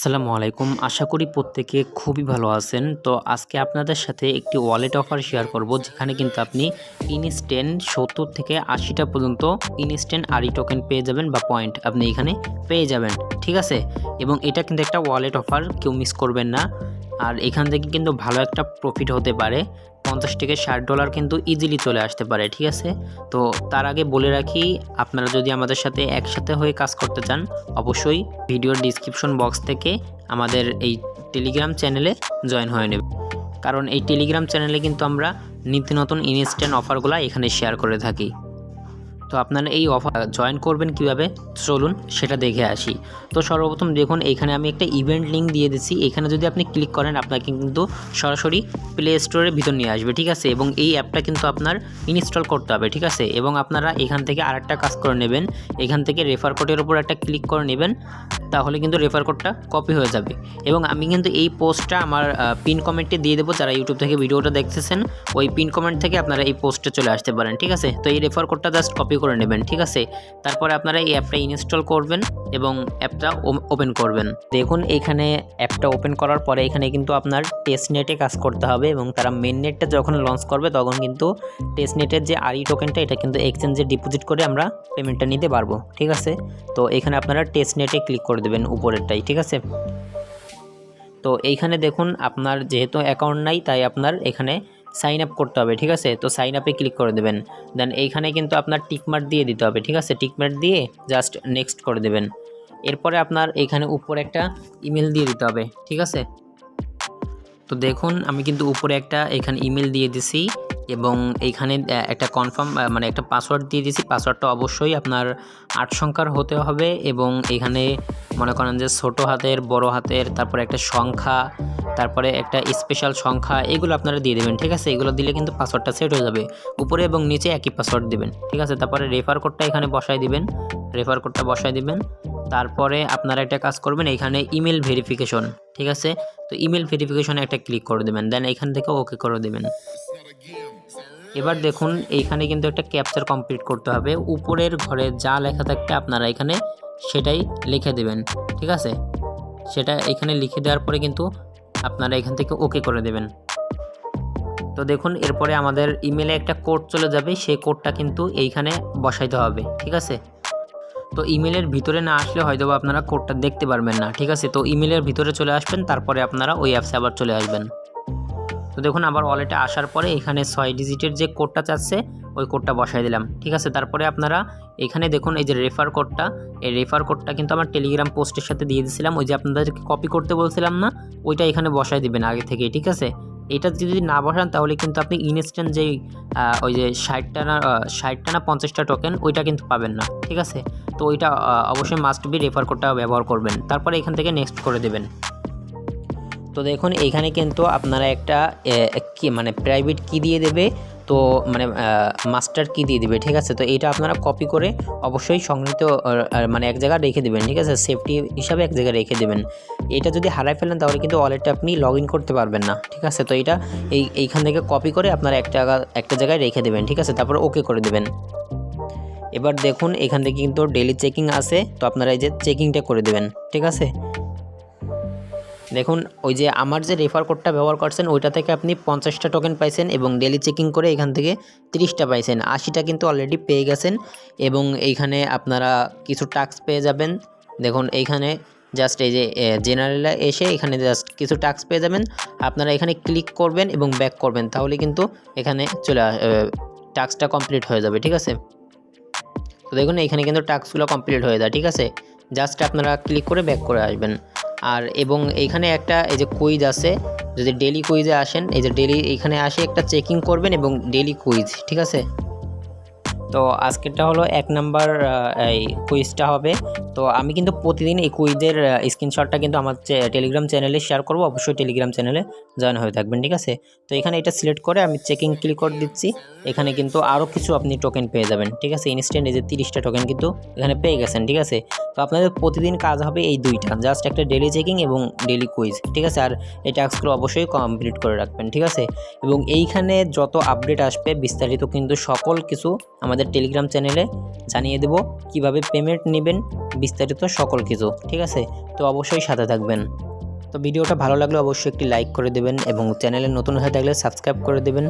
আসসালামু আলাইকুম। আশা করি প্রত্যেকে খুবই ভালো আছেন। তো আজকে আপনাদের সাথে একটি ওয়ালেট অফার শেয়ার করব, যেখানে কিন্তু আপনি ইনস্ট্যান্ট ৭০ থেকে ৮০ টা পর্যন্ত ইনস্ট্যান্ট আরই টোকেন পেয়ে যাবেন বা পয়েন্ট আপনি এখানে পেয়ে যাবেন। ঠিক আছে? এবং এটা কিন্তু একটা ওয়ালেট অফার, কেউ মিস করবেন না। আর এখান থেকে কিন্তু ভালো একটা প্রফিট হতে পারে। ৫০ থেকে $৬০ কিন্তু ইজিলি চলে আসতে পারে। ঠিক আছে? তো তার আগে বলে রাখি, আপনারা যদি আমাদের সাথে একসাথে হয়ে কাজ করতে চান, অবশ্যই ভিডিওর ডিসক্রিপশন বক্স থেকে আমাদের এই টেলিগ্রাম চ্যানেলে জয়েন হয়ে নেবেন। কারণ এই টেলিগ্রাম চ্যানেলে কিন্তু আমরা নিত্য নতুন ইনস্ট্যান্ট অফারগুলো এখানে শেয়ার করে থাকি। তো আপনারা এই অফার জয়েন করবেন কিভাবে, চলুন সেটা দেখে আসি। তো সর্বপ্রথম দেখুন, এখানে আমি একটা ইভেন্ট লিঙ্ক দিয়ে দিচ্ছি। এখানে যদি আপনি ক্লিক করেন, আপনাকে কিন্তু সরাসরি প্লে স্টোরের ভিতর নিয়ে আসবে। ঠিক আছে? এবং এই অ্যাপটা কিন্তু আপনার ইনস্টল করতে হবে। ঠিক আছে? এবং আপনারা এখান থেকে আরেকটা কাজ করে নেবেন, এখান থেকে রেফার কোডের উপর একটা ক্লিক করে নেবেন, তাহলে কিন্তু রেফার কোডটা কপি হয়ে যাবে। এবং আমি কিন্তু এই পোস্টটা আমার পিন কমেন্টে দিয়ে দেবো। যারা ইউটিউব থেকে ভিডিওটা দেখতেছেন, ওই পিন কমেন্ট থেকে আপনারা এই পোস্টে চলে আসতে পারেন। ঠিক আছে? তো এই রেফার কোডটা জাস্ট কপি করে নেবেন। ঠিক আছে? তারপরে আপনারা এই অ্যাপটা ইনস্টল করবেন এবং অ্যাপটা ওপেন করবেন। দেখুন, এখানে অ্যাপটা ওপেন করার পরে এখানে কিন্তু আপনার টেস্ট নেটে কাজ করতে হবে, এবং তারা মেন নেটটা যখন লঞ্চ করবে তখন কিন্তু টেস্ট নেটের যে আরই টোকেনটা, এটা কিন্তু এক্সচেঞ্জে ডিপোজিট করে আমরা পেমেন্টটা নিতে পারবো। ঠিক আছে? তো এখানে আপনারা টেস্ট নেটে ক্লিক করে দেবেন উপরেরটাই। ঠিক আছে? তো এইখানে দেখুন, আপনার যেহেতু অ্যাকাউন্ট নাই, তাই আপনার এখানে সাইন আপ করতে হবে। ঠিক আছে? তো সাইন আপে ক্লিক করে দেবেন। দেন এইখানে কিন্তু আপনার টিকমার্ক দিয়ে দিতে হবে। ঠিক আছে? টিকমার্ক দিয়ে জাস্ট নেক্সট করে দেবেন। এরপরে আপনার এখানে উপরে একটা ইমেল দিয়ে দিতে হবে। ঠিক আছে? তো দেখুন, আমি কিন্তু উপরে একটা এখানে ইমেল দিয়ে দিছি, এবং এইখানে একটা কনফার্ম মানে একটা পাসওয়ার্ড দিয়ে দিছি। পাসওয়ার্ডটা অবশ্যই আপনার ৮ সংখ্যার হতে হবে, এবং এখানে মনে করেন যে ছোটো হাতের, বড় হাতের, তারপরে একটা সংখ্যা, তারপরে একটা স্পেশাল সংখ্যা, এগুলো আপনারা দিয়ে দেবেন। ঠিক আছে? এগুলো দিলে কিন্তু পাসওয়ার্ডটা সেট হয়ে যাবে। উপরে এবং নিচে একই পাসওয়ার্ড দিবেন। ঠিক আছে? তারপরে রেফার কোডটা এখানে বসায় দিবেন। রেফার কোডটা বসায় দিবেন। তারপরে আপনারা একটা কাজ করবেন, এইখানে ইমেল ভেরিফিকেশন। ঠিক আছে? তো ইমেল ভেরিফিকেশনে একটা ক্লিক করে দেবেন। দেন এখান থেকে ওকে করে দেবেন। এবার দেখুন, এইখানে কিন্তু একটা ক্যাপচার কমপ্লিট করতে হবে। উপরের ঘরে যা লেখা থাকবে আপনারা এখানে সেটাই লিখে দেবেন। ঠিক আছে? সেটা এখানে লিখে দেওয়ার পরে কিন্তু আপনারা এখান থেকে ওকে করে দেবেন। তো দেখুন, এরপরে আমাদের ইমেলে একটা কোড চলে যাবে, সেই কোডটা কিন্তু এইখানে বসাইতে হবে। ঠিক আছে? তো ইমেলের ভিতরে না আসলে হয়তো আপনারা কোডটা দেখতে পারবেন না। ঠিক আছে? তো ইমেলের ভিতরে চলে আসবেন, তারপরে আপনারা ওই অ্যাপসে আবার চলে আসবেন। তো দেখুন, আবার ওয়ালেটে আসার পরে এখানে ৬ ডিজিটের যে কোডটা চাচ্ছে, ওই কোডটা বসাই দিলাম। ঠিক আছে? তারপরে আপনারা এখানে দেখুন, এই যে রেফার কোডটা, এই রেফার কোডটা কিন্তু আমার টেলিগ্রাম পোস্টের সাথে দিয়ে দিয়েছিলাম। ওই যে আপনাদেরকে কপি করতে বলছিলাম না, ওইটা এখানে বসাই দিবেন আগে থেকেই। ঠিক আছে? এটা যদি না বসান, তাহলে কিন্তু আপনি ইনস্ট্যান্ট যেই ওই যে ৬০টা না ৫০টা টোকেন, ওইটা কিন্তু পাবেন না। ঠিক আছে? তো ওইটা অবশ্যই মাস্ট বি রেফার কোডটা ব্যবহার করবেন। তারপরে এখান থেকে নেক্সট করে দেবেন। তো দেখুন, এইখানে কিন্তু আপনারা একটা কি মানে প্রাইভেট কি দিয়ে দেবে, তো মানে মাস্টার কি দিয়ে দিবে। ঠিক আছে? তো এইটা আপনারা কপি করে অবশ্যই সংগৃহীত মানে এক জায়গায় রেখে দেবেন। ঠিক আছে? সেফটি হিসাবে এক জায়গায় রেখে দেবেন। এটা যদি হারাই ফেলেন, তাহলে কিন্তু ওয়ালেটে আপনি লগ ইন করতে পারবেন না। ঠিক আছে? তো এইটা এইখান থেকে কপি করে আপনারা একটা জায়গায় রেখে দেবেন। ঠিক আছে? তারপর ওকে করে দেবেন। এবার দেখুন, এখান থেকে কিন্তু ডেইলি চেকিং আছে, তো আপনারা এই যে চেকিংটা করে দেবেন। ঠিক আছে? দেখুন, ওই যে আমার যে রেফার কোডটা ব্যবহার করছেন, ওইটা থেকে আপনি ৫০টা টোকেন পাইছেন, এবং ডেলি চেকিং করে এখান থেকে ৩০টা পাইছেন। ৮০টা কিন্তু অলরেডি পেয়ে গেছেন, এবং এইখানে আপনারা কিছু টাস্ক পেয়ে যাবেন। দেখুন, এইখানে জাস্ট এই যে জেনারেলে এসে এখানে জাস্ট কিছু টাস্ক পেয়ে যাবেন। আপনারা এখানে ক্লিক করবেন এবং ব্যাক করবেন, তাহলে কিন্তু এখানে টাস্কটা কমপ্লিট হয়ে যাবে। ঠিক আছে? তো দেখুন, এখানে কিন্তু টাস্কগুলো কমপ্লিট হয়ে যায়। ঠিক আছে? জাস্ট আপনারা ক্লিক করে ব্যাক করে আসবেন। আর এবং এইখানে একটা এই যে কুইজ আছে, যদি ডেলি কুইজে আসেন, এই যে ডেলি এইখানে আসে একটা চেকিং করবেন এবং ডেলি কুইজ। ঠিক আছে? তো আজকেরটা হলো ১ নাম্বার এই কুইজটা হবে। তো আমি কিন্তু প্রতিদিন এই কুইজের স্ক্রিনশটটা কিন্তু আমার টেলিগ্রাম চ্যানেলে শেয়ার করব। অবশ্যই টেলিগ্রাম চ্যানেলে জয়েন হয়ে থাকবেন। ঠিক আছে? তো এখানে এটা সিলেক্ট করে আমি চেকিং ক্লিক করে দিচ্ছি। এখানে কিন্তু আরও কিছু আপনি টোকেন পেয়ে যাবেন। ঠিক আছে? ইনস্ট্যান্ট এই যে ৩০টা টোকেন কিন্তু এখানে পেয়ে গেছেন। ঠিক আছে? তো আপনাদের প্রতিদিন কাজ হবে এই দুইটা, জাস্ট একটা ডেলি চেকিং এবং ডেলি কুইজ। ঠিক আছে? আর এই টাস্কগুলো অবশ্যই কমপ্লিট করে রাখবেন। ঠিক আছে? এবং এইখানে যত আপডেট আসবে বিস্তারিত কিন্তু সকল কিছু আমাদের টেলিগ্রাম চ্যানেলে জানিয়ে দেব কিভাবে পেমেন্ট নেবেন, বিস্তারিত সকল কিছু। ঠিক আছে, তো অবশ্যই সাথে থাকবেন। তো ভিডিওটা ভালো লাগলে অবশ্যই একটি লাইক করে দেবেন এবং চ্যানেলে নতুন হয়ে থাকলে সাবস্ক্রাইব করে দেবেন।